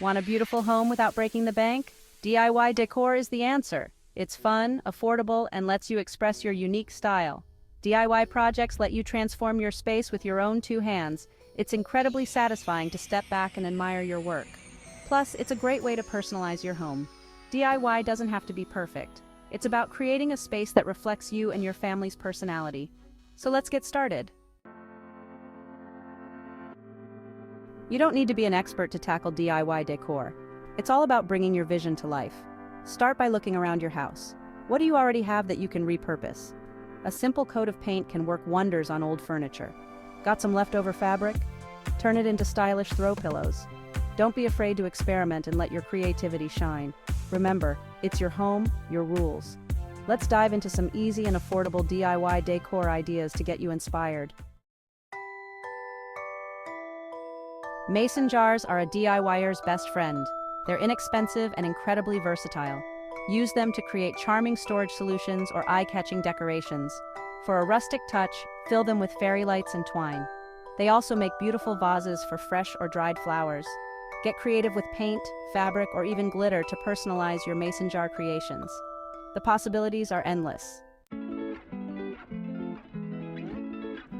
Want a beautiful home without breaking the bank? DIY Decor is the answer. It's fun, affordable, and lets you express your unique style. DIY projects let you transform your space with your own two hands. It's incredibly satisfying to step back and admire your work. Plus, it's a great way to personalize your home. DIY doesn't have to be perfect. It's about creating a space that reflects you and your family's personality. So let's get started. You don't need to be an expert to tackle DIY decor. It's all about bringing your vision to life. Start by looking around your house. What do you already have that you can repurpose? A simple coat of paint can work wonders on old furniture. Got some leftover fabric? Turn it into stylish throw pillows. Don't be afraid to experiment and let your creativity shine. Remember, it's your home, your rules. Let's dive into some easy and affordable DIY decor ideas to get you inspired. Mason jars are a DIYer's best friend. They're inexpensive and incredibly versatile. Use them to create charming storage solutions or eye-catching decorations. For a rustic touch, fill them with fairy lights and twine. They also make beautiful vases for fresh or dried flowers. Get creative with paint, fabric, or even glitter to personalize your mason jar creations. The possibilities are endless.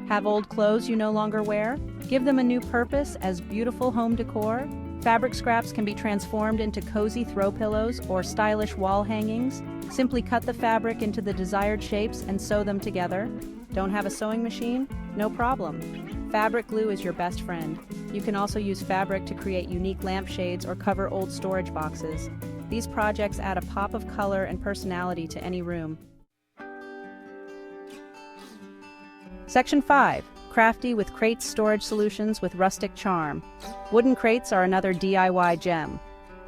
Have old clothes you no longer wear? Give them a new purpose as beautiful home decor. Fabric scraps can be transformed into cozy throw pillows or stylish wall hangings. Simply cut the fabric into the desired shapes and sew them together. Don't have a sewing machine? No problem. Fabric glue is your best friend. You can also use fabric to create unique lampshades or cover old storage boxes. These projects add a pop of color and personality to any room. Section 5. Crafty with crates storage solutions with rustic charm. Wooden crates are another DIY gem.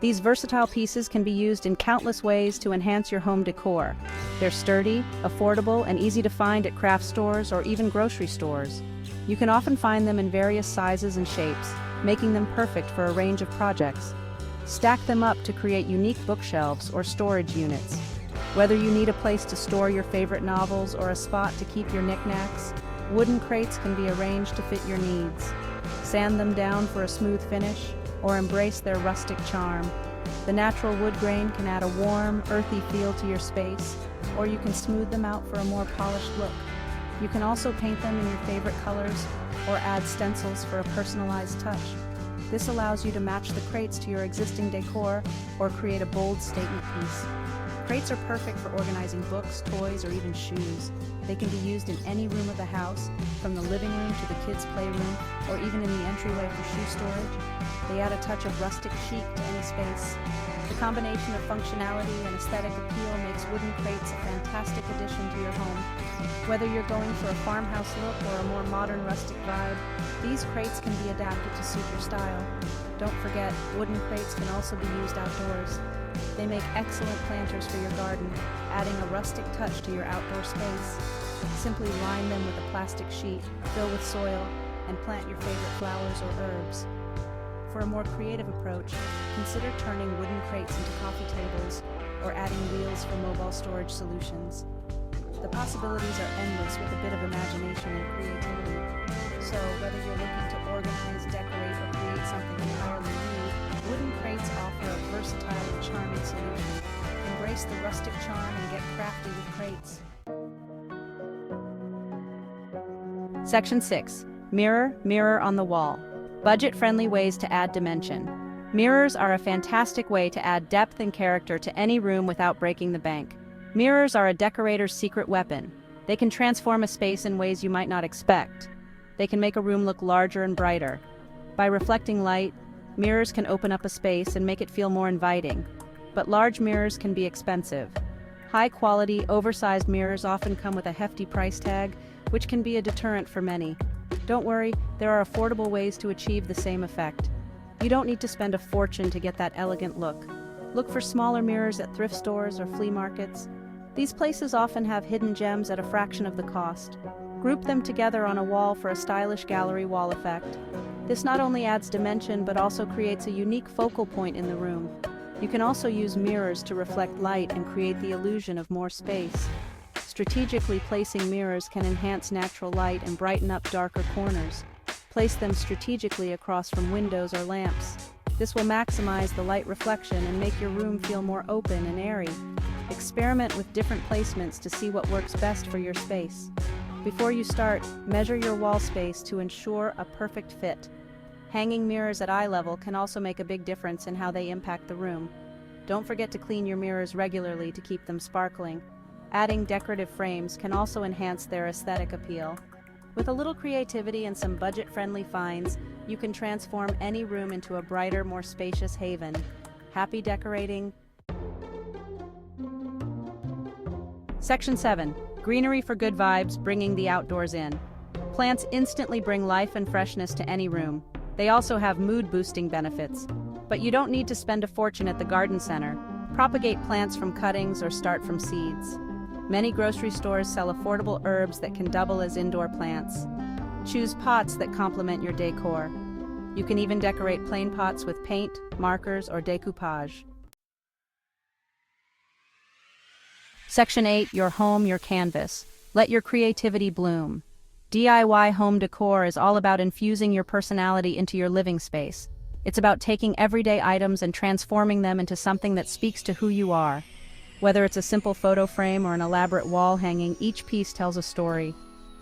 These versatile pieces can be used in countless ways to enhance your home decor. They're sturdy, affordable, and easy to find at craft stores or even grocery stores. You can often find them in various sizes and shapes, making them perfect for a range of projects. Stack them up to create unique bookshelves or storage units. Whether you need a place to store your favorite novels or a spot to keep your knickknacks, wooden crates can be arranged to fit your needs. Sand them down for a smooth finish, or embrace their rustic charm. The natural wood grain can add a warm, earthy feel to your space, or you can smooth them out for a more polished look. You can also paint them in your favorite colors, or add stencils for a personalized touch. This allows you to match the crates to your existing decor, or create a bold statement piece. Crates are perfect for organizing books, toys, or even shoes. They can be used in any room of the house, from the living room to the kids' playroom, or even in the entryway for shoe storage. They add a touch of rustic chic to any space. The combination of functionality and aesthetic appeal makes wooden crates a fantastic addition to your home. Whether you're going for a farmhouse look or a more modern rustic vibe, these crates can be adapted to suit your style. Don't forget, wooden crates can also be used outdoors. They make excellent planters for your garden, adding a rustic touch to your outdoor space. Simply line them with a plastic sheet, fill with soil, and plant your favorite flowers or herbs. For a more creative approach, consider turning wooden crates into coffee tables or adding wheels for mobile storage solutions. The possibilities are endless with a bit of imagination and creativity. So, whether you're looking to organize, decorate, or create something entirely new, wooden crates offer a versatile and charming solution. Embrace the rustic charm and get crafty with crates. Section 6. Mirror on the wall. Budget-friendly ways to add dimension. Mirrors are a fantastic way to add depth and character to any room without breaking the bank. Mirrors are a decorator's secret weapon. They can transform a space in ways you might not expect. They can make a room look larger and brighter. By reflecting light, mirrors can open up a space and make it feel more inviting. But large mirrors can be expensive. High-quality, oversized mirrors often come with a hefty price tag, which can be a deterrent for many. Don't worry, there are affordable ways to achieve the same effect. You don't need to spend a fortune to get that elegant look. Look for smaller mirrors at thrift stores or flea markets. These places often have hidden gems at a fraction of the cost. Group them together on a wall for a stylish gallery wall effect. This not only adds dimension but also creates a unique focal point in the room. You can also use mirrors to reflect light and create the illusion of more space. Strategically placing mirrors can enhance natural light and brighten up darker corners. Place them strategically across from windows or lamps. This will maximize the light reflection and make your room feel more open and airy. Experiment with different placements to see what works best for your space. Before you start, measure your wall space to ensure a perfect fit. Hanging mirrors at eye level can also make a big difference in how they impact the room. Don't forget to clean your mirrors regularly to keep them sparkling. Adding decorative frames can also enhance their aesthetic appeal. With a little creativity and some budget-friendly finds, you can transform any room into a brighter, more spacious haven. Happy decorating! Section 7. Greenery for good vibes, bringing the outdoors in. Plants instantly bring life and freshness to any room. They also have mood-boosting benefits. But you don't need to spend a fortune at the garden center. Propagate plants from cuttings or start from seeds. Many grocery stores sell affordable herbs that can double as indoor plants. Choose pots that complement your decor. You can even decorate plain pots with paint, markers, or decoupage. Section 8. Your home, your canvas. Let your creativity bloom. DIY home decor is all about infusing your personality into your living space. It's about taking everyday items and transforming them into something that speaks to who you are. Whether it's a simple photo frame or an elaborate wall hanging, each piece tells a story.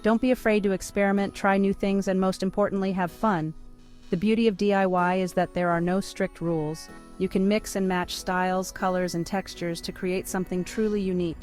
Don't be afraid to experiment, try new things, and most importantly, have fun. The beauty of DIY is that there are no strict rules. You can mix and match styles, colors, and textures to create something truly unique.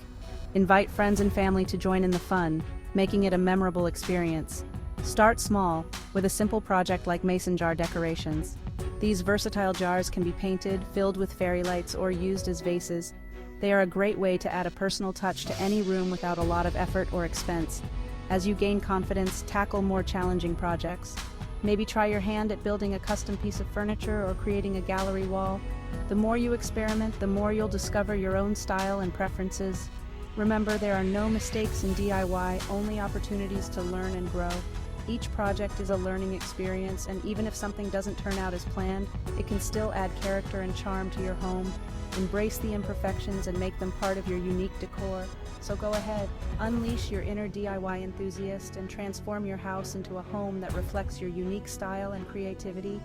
Invite friends and family to join in the fun, making it a memorable experience. Start small, with a simple project like mason jar decorations. These versatile jars can be painted, filled with fairy lights, or used as vases. They are a great way to add a personal touch to any room without a lot of effort or expense. As you gain confidence, tackle more challenging projects. Maybe try your hand at building a custom piece of furniture or creating a gallery wall. The more you experiment, the more you'll discover your own style and preferences. Remember, there are no mistakes in DIY, only opportunities to learn and grow. Each project is a learning experience, and even if something doesn't turn out as planned, it can still add character and charm to your home. Embrace the imperfections and make them part of your unique decor. So go ahead, unleash your inner DIY enthusiast and transform your house into a home that reflects your unique style and creativity.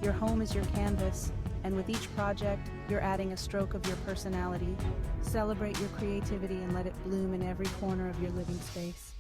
Your home is your canvas, and with each project, you're adding a stroke of your personality. Celebrate your creativity and let it bloom in every corner of your living space.